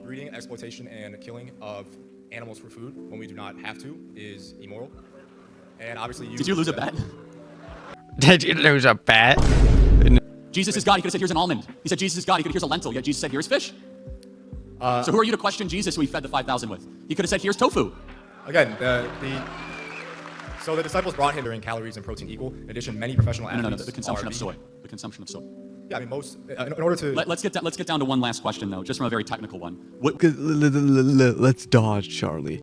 breeding, exploitation, and killing of animals for food when we do not have to is immoral. And obviously, Did you lose a bet? Did you lose a bet? Jesus is God. He could have said, here's an almond. He said, Jesus is God. He could have, here's a lentil. Yet Jesus said, here's fish. So who are you to question Jesus who he fed the 5,000 with? He could have said, here's tofu. Again, so the disciples brought him during calories and protein equal. In addition, many professional athletes. No, the consumption are of soy. The consumption of soy. Yeah, I mean, most in order to. Let's get down to one last question though, just from a very technical one. Let's dodge, Charlie.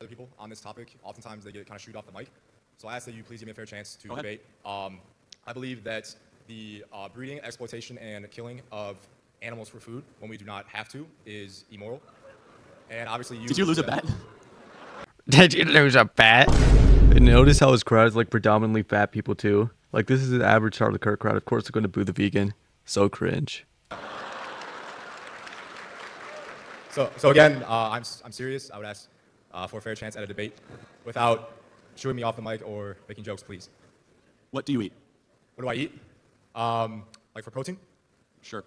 Other people on this topic, oftentimes they get kind of shoot off the mic. So I ask that you please give me a fair chance to debate. I believe that the breeding, exploitation, and killing of animals for food when we do not have to is immoral. And obviously, Did you lose a bet? Did you lose a bet? Notice how his crowd's like predominantly fat people too. Like this is an average Charlie Kirk crowd. Of course they're going to boo the vegan. So cringe. So again, I'm serious. I would ask for a fair chance at a debate without shooing me off the mic or making jokes, please. What do you eat? What do I eat? Like for protein? Sure.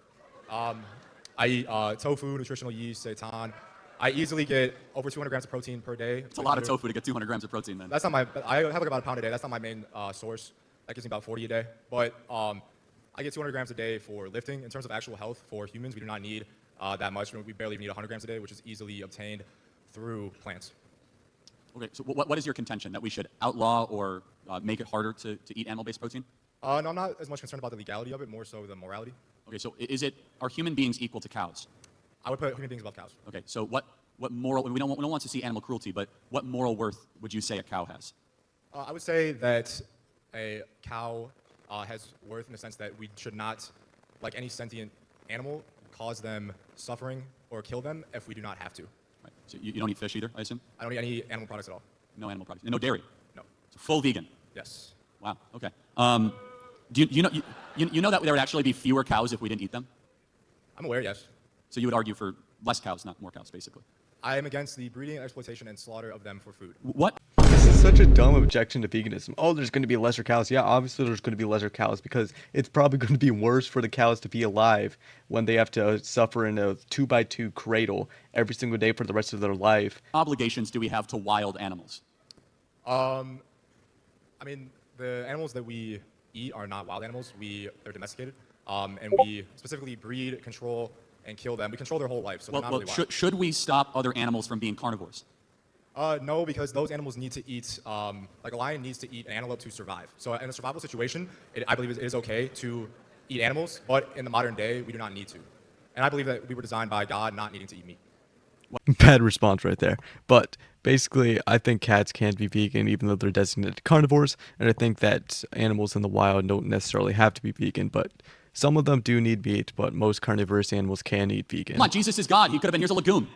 I eat tofu, nutritional yeast, seitan. I easily get over 200 grams of protein per day. It's a lot of tofu to get 200 grams of protein then. That's not my, I have like about a pound a day. That's not my main source. That gives me about 40 a day. But I get 200 grams a day for lifting. In terms of actual health for humans, we do not need that much. We barely even need 100 grams a day, which is easily obtained through plants. Okay, so what is your contention? That we should outlaw or make it harder to eat animal-based protein? No, I'm not as much concerned about the legality of it, more so the morality. Okay, so are human beings equal to cows? I would put human beings above cows. Okay, so what moral, we don't want to see animal cruelty, but what moral worth would you say a cow has? I would say that a cow has worth in the sense that we should not, like any sentient animal, cause them suffering or kill them if we do not have to. Right. So you don't eat fish either, I assume? I don't eat any animal products at all. No animal products. And no dairy? No. So full vegan? Yes. Wow, okay. Do you know that there would actually be fewer cows if we didn't eat them? I'm aware, yes. So you would argue for less cows, not more cows, basically. I am against the breeding, exploitation, and slaughter of them for food. What? This is such a dumb objection to veganism. Oh, there's going to be lesser cows. Yeah, obviously there's going to be lesser cows because it's probably going to be worse for the cows to be alive when they have to suffer in a 2x2 cradle every single day for the rest of their life. Obligations do we have to wild animals? I mean, the animals that we eat are not wild animals. They're domesticated, and we specifically breed, control, and kill them. We control their whole life, so they're not really wild. Should we stop other animals from being carnivores? No, because those animals need to eat, like a lion needs to eat an antelope to survive. So in a survival situation, I believe it is okay to eat animals, but in the modern day, we do not need to. And I believe that we were designed by God not needing to eat meat. Bad response right there. But basically, I think cats can be vegan even though they're designated carnivores, and I think that animals in the wild don't necessarily have to be vegan, but some of them do need meat, but most carnivorous animals can eat vegan. Come on, Jesus is God. He could have been, here's a legume.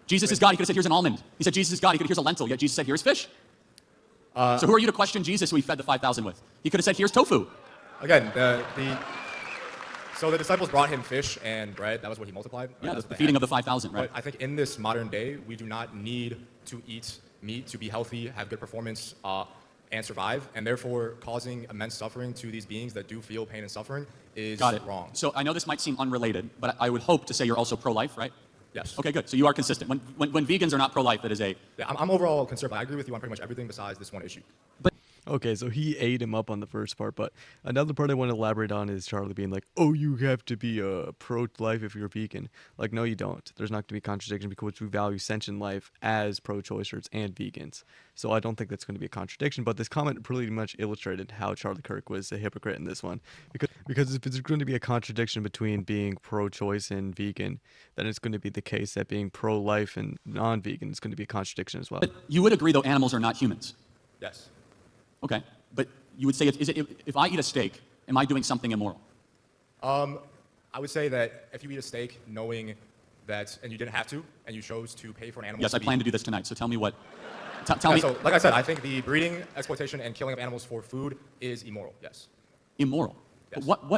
Jesus is God. He could have said, here's an almond. He said, Jesus is God. He could have, here's a lentil. Yet Jesus said, here's fish. So who are you to question Jesus who he fed the 5,000 with? He could have said, here's tofu. Again, so the disciples brought him fish and bread. That was what he multiplied. Yeah, the feeding of the 5,000, right? But I think in this modern day, we do not need to eat meat to be healthy, have good performance, and survive. And therefore, causing immense suffering to these beings that do feel pain and suffering is wrong. So I know this might seem unrelated, but I would hope to say you're also pro-life, right? Yes. Okay, good. So you are consistent. When vegans are not pro-life, that is a... Yeah, I'm overall conservative. I agree with you on pretty much everything besides this one issue. Okay, so he ate him up on the first part, but another part I want to elaborate on is Charlie being like, oh, you have to be pro-life if you're vegan. Like, no, you don't. There's not going to be contradiction because we value sentient life as pro-choicers and vegans. So I don't think that's going to be a contradiction, but this comment pretty much illustrated how Charlie Kirk was a hypocrite in this one. Because if there's going to be a contradiction between being pro-choice and vegan, then it's going to be the case that being pro-life and non-vegan is going to be a contradiction as well. But you would agree, though, animals are not humans. Yes. Okay, but you would say, if I eat a steak, am I doing something immoral? I would say that if you eat a steak knowing that, and you didn't have to, and you chose to pay for an animal. Yes, I plan to do this tonight, so tell me what. So, like I said, I think the breeding, exploitation, and killing of animals for food is immoral, yes. Immoral? Yes. But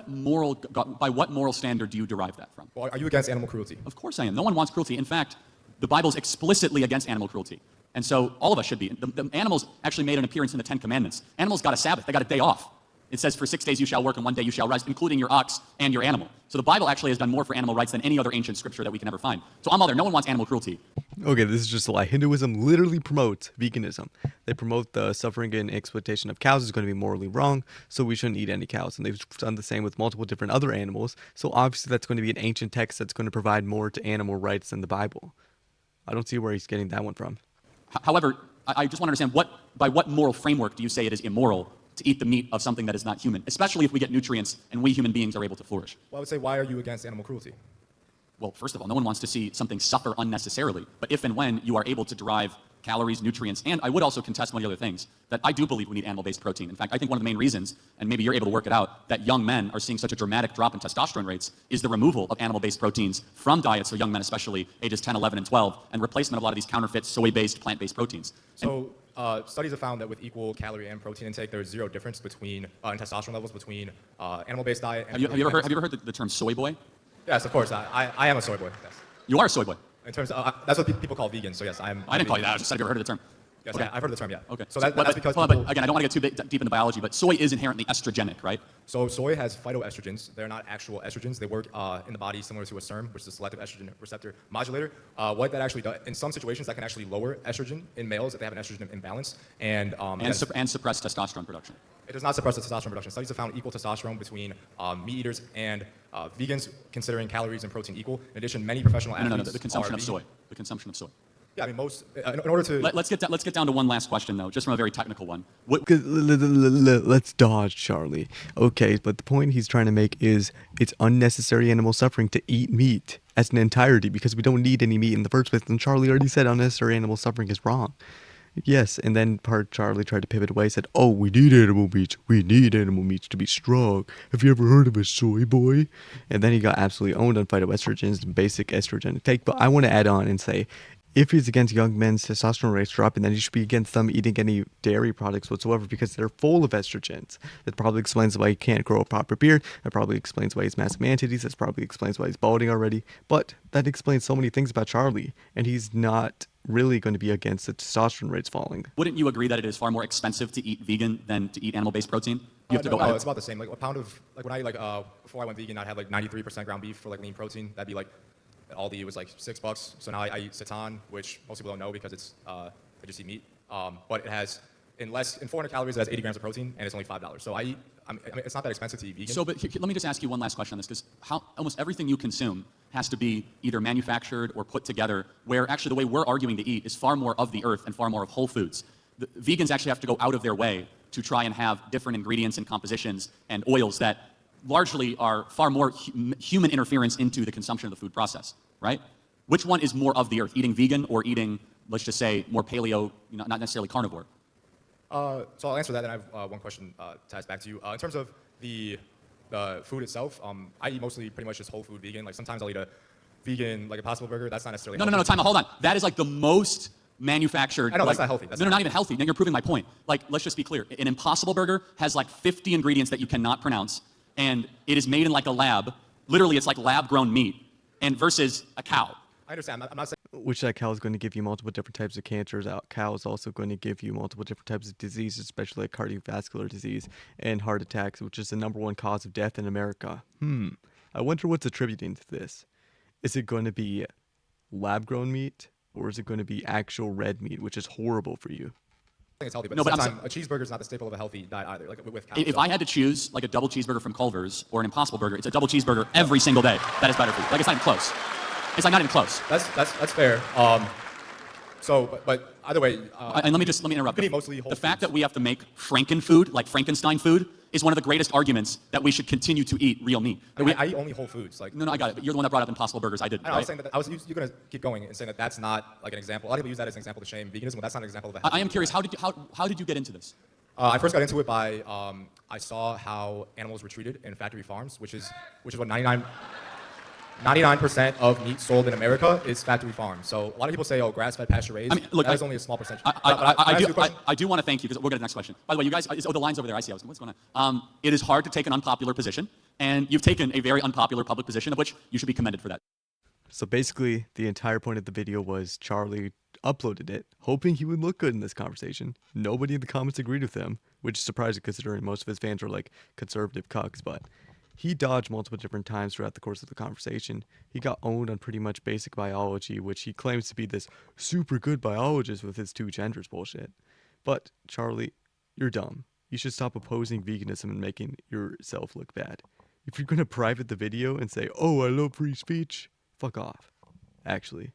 by what moral standard do you derive that from? Well, are you against animal cruelty? Of course I am. No one wants cruelty. In fact, the Bible's explicitly against animal cruelty. And so all of us should be. The animals actually made an appearance in the Ten Commandments. Animals got a Sabbath. They got a day off. It says, for 6 days you shall work and 1 day you shall rest, including your ox and your animal. So the Bible actually has done more for animal rights than any other ancient scripture that we can ever find. So I'm all there. No one wants animal cruelty. Okay, this is just a lie. Hinduism literally promotes veganism. They promote the suffering and exploitation of cows is going to be morally wrong, so we shouldn't eat any cows. And they've done the same with multiple different other animals. So obviously that's going to be an ancient text that's going to provide more to animal rights than the Bible. I don't see where he's getting that one from. However, I just want to understand, by what moral framework do you say it is immoral to eat the meat of something that is not human, especially if we get nutrients and we human beings are able to flourish? Well, I would say, why are you against animal cruelty? Well, first of all, no one wants to see something suffer unnecessarily. But if and when you are able to derive calories, nutrients, and I would also contest one of the other things, that I do believe we need animal-based protein. In fact, I think one of the main reasons, and maybe you're able to work it out, that young men are seeing such a dramatic drop in testosterone rates is the removal of animal-based proteins from diets for young men, especially ages 10, 11, and 12, and replacement of a lot of these counterfeit soy-based, plant-based proteins. So studies have found that with equal calorie and protein intake, there's zero difference between in testosterone levels between animal-based diet and Have you ever heard the term soy boy? Yes, of course. I am a soy boy. Yes. You are a soy boy. In terms of, that's what people call vegan. So yes, I didn't call you that. I just said, have you ever heard of the term? Yes, Okay. I've heard of the term, yeah. Okay. So that's because hold on, but again, I don't want to get too deep into biology, but soy is inherently estrogenic, right? So soy has phytoestrogens. They're not actual estrogens. They work in the body similar to a SERM, which is a selective estrogen receptor modulator. What that actually does, in some situations, that can actually lower estrogen in males if they have an estrogen imbalance. And suppress testosterone production. It does not suppress the testosterone production. Studies have found equal testosterone between meat eaters and vegans, considering calories and protein equal. In addition, many professional athletes the consumption are of vegan. soy. The consumption of soy. Yeah, I mean, most, in order to... Let's get down to one last question, though, just from a very technical one. Let's dodge, Charlie. Okay, but the point he's trying to make is it's unnecessary animal suffering to eat meat as an entirety because we don't need any meat in the first place. And Charlie already said unnecessary animal suffering is wrong. Yes, and then Charlie tried to pivot away, said, oh, we need animal meats. We need animal meats to be strong. Have you ever heard of a soy boy? And then he got absolutely owned on phytoestrogens and basic estrogen take. But I want to add on and say, if he's against young men's testosterone rates dropping, then he should be against them eating any dairy products whatsoever because they're full of estrogens. That probably explains why he can't grow a proper beard. That probably explains why he's massive man titties. That probably explains why he's balding already. But that explains so many things about Charlie, and he's not really going to be against the testosterone rates falling. Wouldn't you agree that it is far more expensive to eat vegan than to eat animal-based protein? You have to go no, it's about the same. Like a pound of, like when I before I went vegan, I'd have like 93% ground beef for like lean protein. That'd be like, Aldi, it was like $6. So now I eat seitan, which most people don't know because it's, I just eat meat. But it has, in 400 calories, it has 80 grams of protein, and it's only $5. So I mean, it's not that expensive to eat vegan. So, but let me just ask you one last question on this, because almost everything you consume has to be either manufactured or put together, where actually the way we're arguing to eat is far more of the earth and far more of whole foods. The vegans actually have to go out of their way to try and have different ingredients and compositions and oils that largely are far more human interference into the consumption of the food process, right? Which one is more of the earth, eating vegan or eating, let's just say, more paleo, not necessarily carnivore? So I'll answer that, and I have one question to ask back to you. In terms of the food itself, I eat mostly pretty much just whole food vegan. Like sometimes I'll eat a vegan, like a Impossible Burger. That's not necessarily No, time out, hold on. That is like the most manufactured. I know, like, that's not healthy. Not even healthy. Then you're proving my point. Like, let's just be clear. An Impossible Burger has like 50 ingredients that you cannot pronounce, and it is made in like a lab. Literally, it's like lab-grown meat, and versus a cow. I understand. I'm not saying... Which that cow is going to give you multiple different types of cancers. Cow is also going to give you multiple different types of diseases, especially like cardiovascular disease and heart attacks, which is the #1 cause of death in America. I wonder what's attributing to this. Is it going to be lab-grown meat, or is it going to be actual red meat, which is horrible for you? I think it's healthy, but No, at the but same time, a cheeseburger is not the staple of a healthy diet either, like with cows. If I had to choose like a double cheeseburger from Culver's or an Impossible Burger, it's a double cheeseburger every single day. That is better for you. Like, it's not even close. It's like not even close. That's fair. But either way, And let me interrupt. you can eat mostly whole The fact foods. that we have to make Frankenfood, like Frankenstein food, is one of the greatest arguments that we should continue to eat real meat. I eat only whole foods. Like No, I got it. But you're the one that brought up Impossible Burgers. I didn't. I know, I was Right? saying that you're gonna keep going and saying that that's not like an example. A lot of people use that as an example to shame veganism, but that's not an example of a healthy I am curious. diet. How did you get into this? I first got into it by I saw how animals were treated in factory farms, which is what 99% of meat sold in America is factory farms. So a lot of people say, oh, grass-fed, pasture-raised. I mean, look, that is only a small percentage. I do want to thank you because we'll get to the next question. By the way, you guys, the line's over there. I see. What's going on? It is hard to take an unpopular position, and you've taken a very unpopular public position, of which you should be commended for that. So basically, the entire point of the video was Charlie uploaded it, hoping he would look good in this conversation. Nobody in the comments agreed with him. which is surprising considering most of his fans are like conservative cucks. But he dodged multiple different times throughout the course of the conversation. He got owned on pretty much basic biology, which he claims to be this super good biologist with his two genders bullshit. But Charlie, you're dumb. You should stop opposing veganism and making yourself look bad. If you're gonna private the video and say, "Oh, I love free speech," fuck off. Actually.